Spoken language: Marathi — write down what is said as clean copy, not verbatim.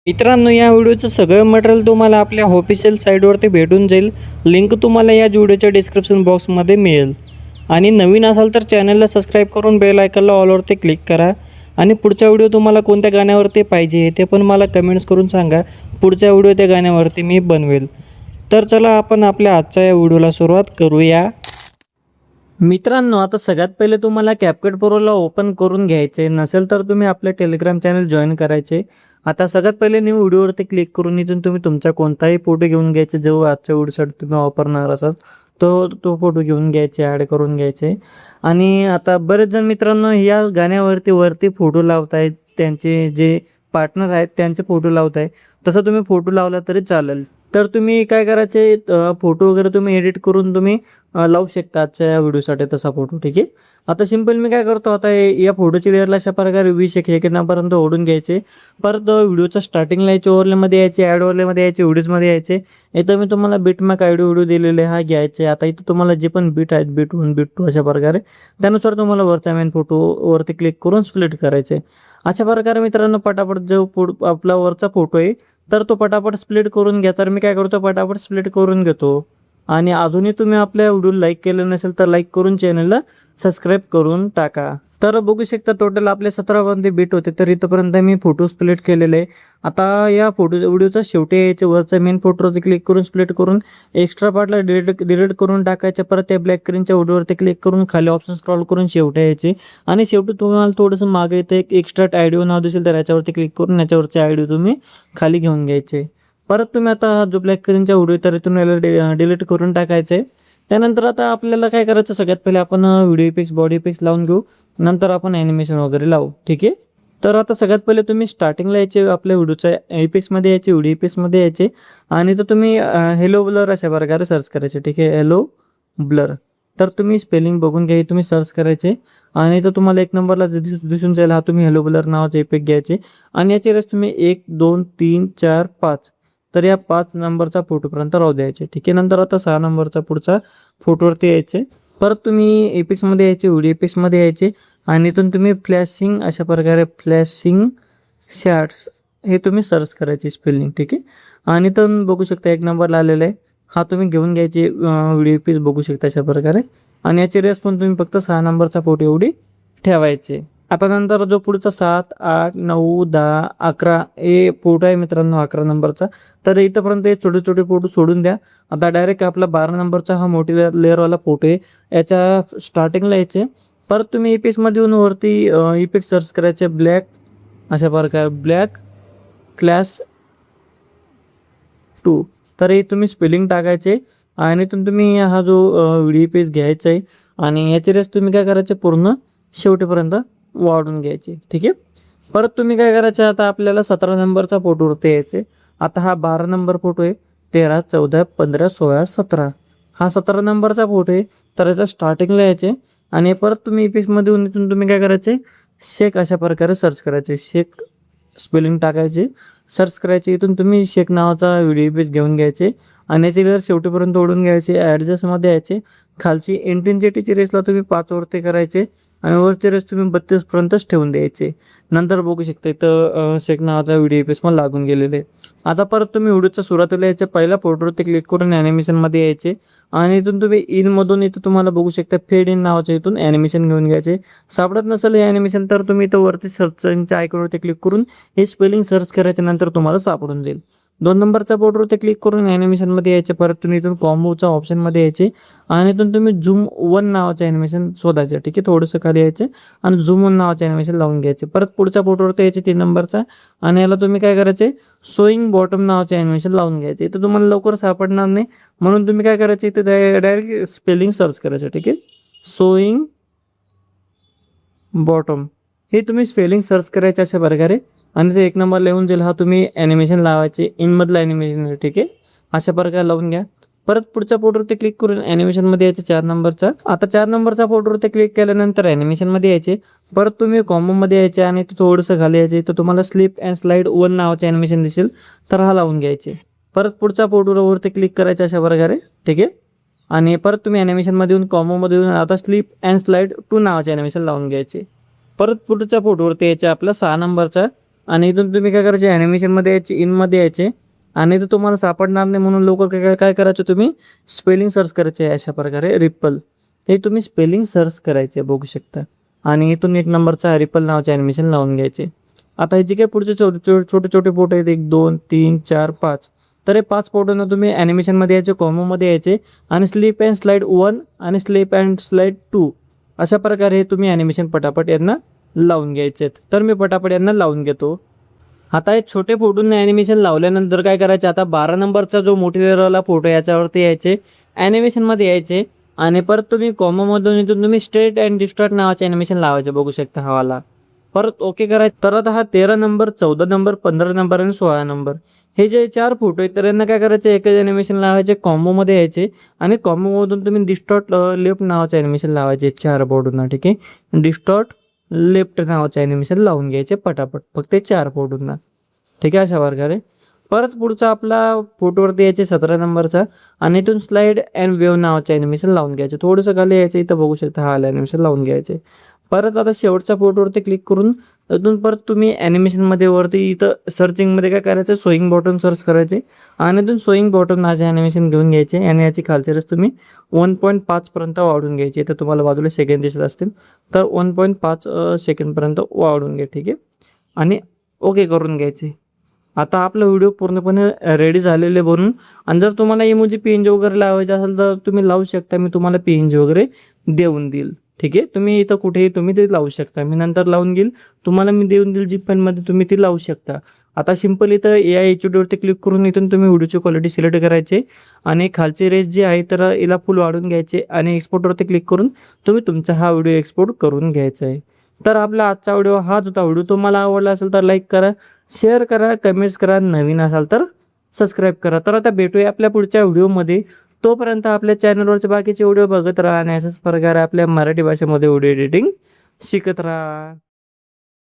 मित्रांनो, या व्हिडिओचं सगळं मटेरियल तुम्हाला आपल्या ऑफिशियल साईटवरती भेटून जाईल. लिंक तुम्हाला या व्हिडिओच्या डिस्क्रिप्शन बॉक्समध्ये मिळेल. आणि नवीन असाल तर चॅनलला सबस्क्राईब करून बेल आयकॉनला ऑलवरती क्लिक करा. आणि पुढचा व्हिडिओ तुम्हाला कोणत्या गाण्यावरती पाहिजे ते पण मला कमेंट्स करून सांगा. पुढचा व्हिडिओ त्या गाण्यावरती मी बनवेल. तर चला आपण आपल्या आजच्या या व्हिडिओला सुरुवात करूया. मित्रांनो, आता सगळ्यात पहिले तुम्हाला CapCut Proला ओपन करून घ्यायचे. नसेल तर तुम्ही आपलं टेलिग्राम चॅनल जॉईन करायचे. आता सगळ्यात पहिले न्यू व्हिडिओवरती क्लिक करून इथून तुम्ही तुमचा कोणताही फोटो घेऊन घ्यायचे. जो आजच्या व्हिडिओसाठी तुम्ही वापरणार असाल तो फोटो घेऊन घ्यायचे, ॲड करून घ्यायचे. आणि आता बरेच जण मित्रांनो या गाण्यावरती फोटो लावत आहेत. त्यांचे जे पार्टनर आहेत त्यांचे फोटो लावत आहे. तसं तुम्ही फोटो लावला तरी चालेल. तर तुम्ही काय करायचे, फोटो वगैरे तुम्ही एडिट करून तुम्ही लावू शकता आजच्या या व्हिडिओसाठी तसा फोटो. ठीक आहे. आता सिंपल मी काय करतो, आता या फोटोची लेअरला अशा प्रकारे 20 सेकंदापर्यंत ओढून घ्यायचे. परत व्हिडिओच्या स्टार्टिंगला यायचे, ओव्हरलेमध्ये यायचे, ॲड ओव्हरलेमध्ये यायचे, व्हिडिओजमध्ये यायचे. इथं मी तुम्हाला बीटमार्क व्हिडिओ दिलेले हा घ्यायचे. आता इथं तुम्हाला जे पण बीट आहेत, बीट 1 बीट 2 अशा प्रकारे त्यानुसार तुम्हाला वरचा मेन फोटोवरती क्लिक करून स्प्लिट करायचे. अशा प्रकारे मित्रांनो पटापट जो आपला वरचा फोटो आहे तर तो पटापट स्प्लिट करून घ्या. तर मी काय करतो, पटापट स्प्लिट करून घेतो. आणि अजूनही तुम्ही आपल्या व्हिडिओ लाईक केलं नसेल तर लाईक करून चॅनलला सबस्क्राईब करून टाका. तर बघू शकता टोटल आपले 17पर्यंत बीट होते. तर इथंपर्यंत मी फोटो स्प्लिट केलेले आहे. आता या व्हिडिओचा शेवटी यायचे, वरचा मेन फोटोवरती क्लिक करून स्प्लिट करून एक्स्ट्रा पार्टला डिलीट करून टाकायचं. परत त्या ब्लॅक स्क्रीनच्या व्हिडिओवरती क्लिक करून खाली ऑप्शन स्क्रॉल करून शेवटी यायचे. आणि शेवटी तुम्हाला थोडंसं मागे इथे एक एक्स्ट्रा ऑडिओ नाव दिसेल तर याच्यावरती क्लिक करून याच्यावरचे ऑडिओ तुम्ही खाली घेऊन घ्यायचे. परत तुम्ही आता जो ब्लॅक स्क्रीनचा व्हिडिओ तर इथून याला डिलीट करून टाकायचं आहे. त्यानंतर आता आपल्याला काय करायचं, सगळ्यात पहिले आपण व्हिडिओ इफेक्ट्स, बॉडी इफेक्ट्स लावून घेऊ. नंतर आपण ॲनिमेशन वगैरे लावू. ठीक आहे. तर आता सगळ्यात पहिले तुम्ही स्टार्टिंगला यायचे, आपल्या व्हिडिओच्या इफेक्ट्समध्ये यायचे, व्हिडिओ इफेक्ट्समध्ये यायचे. आणि तर तुम्ही हेलो ब्लर अशा प्रकारे सर्च करायचे. ठीक आहे, हेलो ब्लर. तर तुम्ही स्पेलिंग बघून घ्या, तुम्ही सर्च करायचे. आणि तर तुम्हाला 1 नंबरला दिसून जाईल हा तुम्ही हेलो ब्लर नावाचा इफेक्ट घ्यायचे. आणि याची रेस तुम्ही 1 2 3 4 5 तर या 5 नंबरचा फोटोपर्यंत राहू द्यायचे. ठीक आहे. नंतर आता 6 नंबरचा पुढचा फोटोवरती यायचे. परत तुम्ही इफेक्ट्समध्ये यायचे, व्हिडिओ इफेक्ट्समध्ये यायचे. आणि इथून तुम्ही फ्लॅशिंग अशा प्रकारे फ्लॅशिंग शॉट्स हे तुम्ही सर्च करायचे स्पेलिंग. ठीक आहे. आणि इथून बघू शकता 1 नंबरला आलेला आहे हा तुम्ही घेऊन घ्यायचे. व्हिडिओ इफेक्ट्स बघू शकता अशा प्रकारे. आणि याची रेस पण तुम्ही फक्त 6 नंबरचा फोटो एवढी ठेवायचे. आता नंतर जो पुढचा 7 8 9 10 11 हे फोटो आहे मित्रांनो 11 नंबरचा. तर इथंपर्यंत हे छोटे छोटे फोटो सोडून द्या. आता डायरेक्ट आपला 12 नंबरचा हा मोठी लेअरवाला फोटो आहे, याच्या स्टार्टिंगला यायचे. परत तुम्ही इफेक्ट्समध्ये येऊन वरती इफेक्ट सर्च करायचे, ब्लॅक अशा प्रकारे ब्लॅक क्लास 2. तर हे तुम्ही स्पेलिंग टाकायचे. आणि इथून तुम्ही हा जो व्हिडिओ इफेक्ट घ्यायचा आहे आणि याची रेस तुम्ही काय करायचे, पूर्ण शेवटीपर्यंत वाढून घ्यायचे. ठीक आहे. परत तुम्ही काय करायचे, आता आपल्याला 17 नंबरचा फोटोवरती यायचे. आता हा 12 नंबर फोटो आहे, 13 14 15 16 17 हा 17 नंबरचा फोटो आहे. तर याचा स्टार्टिंगला यायचे. आणि परत तुम्ही इफेक्ट्समध्ये येऊन इथून तुम्ही काय करायचे, शेक अशा प्रकारे सर्च करायचे. शेक स्पेलिंग टाकायचे, सर्च करायचे. इथून तुम्ही शेक नावाचा व्हिडिओ इफेक्ट घेऊन घ्यायचे. आणि याची रेस शेवटीपर्यंत ओढून घ्यायचे. ॲडजस्टमध्ये यायचे. खालची इंटेन्सिटीची रेसला तुम्ही 5 वरती करायचे. आणि वरचे रेस तुम्ही 32 पर्यंतच ठेवून द्यायचे. नंतर बघू शकता इथं शेक नावाचा व्हिडिओ इफेक्ट मला लागून गेलेले. आता परत तुम्ही व्हिडिओच्या सुरुवातीला यायच्या पहिल्या फोटोवरती क्लिक करून ॲनिमेशनमध्ये यायचे. आणि इथून तुम्ही इनमधून इथं तुम्हाला बघू शकता फेड इन नावाचं इथून ॲनिमेशन घेऊन घ्यायचे. सापडत नसेल हे ॲनिमेशन तर तुम्ही इथं वरती सर्चच्या आयकॉनवरती क्लिक करून हे स्पेलिंग सर्च करायचे. नंतर तुम्हाला सापडून जाईल. 2 नंबरच्या फोटोवरती क्लिक करून ॲनिमेशनमध्ये यायचे. परत तुम्ही इथून कॉम्बोच्या ऑप्शनमध्ये यायचे. आणि इथून तुम्ही झूम 1 नावाचं ॲनिमेशन शोधायचं. ठीक आहे. थोडंसं खाली यायचं आणि झूम 1 नावाचं ॲनिमेशन लावून घ्यायचे. परत पुढच्या फोटोवरती यायचे 3 नंबरचा. आणि याला तुम्ही काय करायचे, शोईंग बॉटम नावाचे ॲनिमेशन लावून घ्यायचे. इथं तुम्हाला लवकर सापडणार नाही म्हणून तुम्ही काय करायचे, इथे डायरेक्ट स्पेलिंग सर्च करायचं. ठीक आहे. शोईंग बॉटम हे तुम्ही स्पेलिंग सर्च करायचे अशा प्रकारे. आणि ते 1 नंबरला येऊन जाईल हा तुम्ही ॲनिमेशन लावायचे, इनमधलं ॲनिमेशन. ठीक आहे. अशा प्रकारे लावून घ्या. परत पुढच्या फोटोवरती क्लिक करून ॲनिमेशनमध्ये यायचे 4 नंबरचा. आता 4 नंबरचा फोटोवरती क्लिक केल्यानंतर ॲनिमेशनमध्ये यायचे. परत तुम्ही कॉम्बोमध्ये यायचे आणि ते थोडंसं खाली यायचे. तर तुम्हाला स्लिप अँड स्लाईड 1 नावाचे ॲनिमेशन दिसेल तर हा लावून घ्यायचे. परत पुढच्या फोटोवरती क्लिक करायचे अशा प्रकारे. ठीक आहे. आणि परत तुम्ही ॲनिमेशनमध्ये येऊन कॉम्बोमध्ये येऊन आता स्लिप अँड स्लाईड 2 नावाचे ॲनिमेशन लावून घ्यायचे. परत पुढच्या फोटोवरती यायचे आपला 6 नंबरचा आणि इथून तुम्ही काय करायचे, ॲनिमेशनमध्ये यायचे, इनमध्ये यायचे आणि इथं तुम्हाला सापडणार नाही म्हणून लवकर काय काय करायचं, तुम्ही स्पेलिंग सर्च करायचे आहे अशा प्रकारे रिपल. हे तुम्ही स्पेलिंग सर्च करायचे बघू शकता आणि इथून 1 नंबरचा रिपल नावाचे ॲनिमेशन लावून घ्यायचे. आता हे जे काही पुढचे छोटे छोटे फोटो आहेत 1 2 3 4 5, तर हे 5 फोटोंना तुम्ही ॲनिमेशनमध्ये यायचे, कॉमोमध्ये यायचे आणि स्लिप अँड स्लाईड 1 आणि स्लिप अँड स्लाईड 2 अशा प्रकारे हे तुम्ही ॲनिमेशन पटापट यांना लावून घ्यायचे आहेत. तर मी पटापट यांना लावून घेतो. आता हे छोटे फोटोंना ॲनिमेशन लावल्यानंतर काय करायचे, आता 12 नंबरचा जो मोटिवेटरवाला फोटो याच्यावरती यायचे, ॲनिमेशनमध्ये यायचे आणि परत तुम्ही कॉमोमधून इथून तुम्ही स्ट्रेट अँड डिस्टॉर्ट नावाचे ॲनिमेशन लावायचे बघू शकता हा वाला. परत ओके करायचं. तर आता हा 13 नंबर, 14 नंबर, 15 नंबर आणि 16 नंबर हे जे 4 फोटो आहेत, तर यांना काय करायचं, एकच ॲनिमेशन लावायचे, कॉम्बोमध्ये यायचे आणि कॉम्बोमधून तुम्ही डिस्टॉर्ट लेफ्ट नावाचे ॲनिमेशन लावायचे 4 फोटोंना. ठीक आहे, डिस्टॉर्ट लेफ्ट नावाचे ॲनिमेशन लावून घ्यायचे पटापट फक्त 4 फोटोंना. ठीक आहे, अशा प्रकारे. परत पुढचा आपला फोटोवरती यायचे 17 नंबरचा आणि इथून स्लाईड अँड वेव्ह नावाचे ॲनिमेशन लावून घ्यायचे. थोडंसं खाली यायचं, इथं बघू शकता हा ॲनिमेशन लावून घ्यायचे. परत आता शेवटच्या फोटोवरती क्लिक करून इथून परत तुम्ही ॲनिमेशनमध्ये वरती इथं सर्चिंगमध्ये काय करायचं, शोईंग बॉटन सर्च करायचे आणि इथून शोईंग बॉटन नावाचे ॲनिमेशन घेऊन घ्यायचे आणि याची खालची रेस तुम्ही 1.5 पर्यंत वाढवून घ्यायची. तर तुम्हाला बाजूला सेकंड दिसत असतील, तर 1.5 सेकंडपर्यंत वाढवून घ्या. ठीक आहे, आणि ओके करून घ्यायचे. आता आपला व्हिडिओ पूर्णपणे रेडी झालेले बनून. आणि जर तुम्हाला इमोजी PNG वगैरे लावायचे असेल तर तुम्ही लावू शकता, मी तुम्हाला PNG वगैरे देऊन देईल. ठीक आहे, तुम्ही इथं कुठेही तुम्ही ते लावू शकता, मी नंतर लावून घेईल, तुम्हाला मी देऊन देईल जिप पेनमध्ये, तुम्ही ती लावू शकता. आता सिंपल इथं AI HDवरती क्लिक करून इथून तुम्ही व्हिडिओची क्वालिटी सिलेक्ट करायचे आणि खालची रेस जी आहे तर हिला फुल वाढून घ्यायचे आणि एक्सपोर्टवरती क्लिक करून तुम्ही तुमचा हा व्हिडिओ एक्सपोर्ट करून घ्यायचा आहे. तर आपला आजचा व्हिडिओ हाच होता. व्हिडिओ तुम्हाला आवडला असेल तर लाईक करा, शेअर करा, कमेंट्स करा, नवीन असाल तर सबस्क्राईब करा. तर आता भेटूया आपल्या पुढच्या व्हिडिओमध्ये. तोपर्यंत आपल्या चॅनलवरचे बाकीचे व्हिडिओ बघत राहा आणि अशाच प्रकारे आपल्या मराठी भाषेमध्ये व्हिडिओ एडिटिंग शिकत राहा.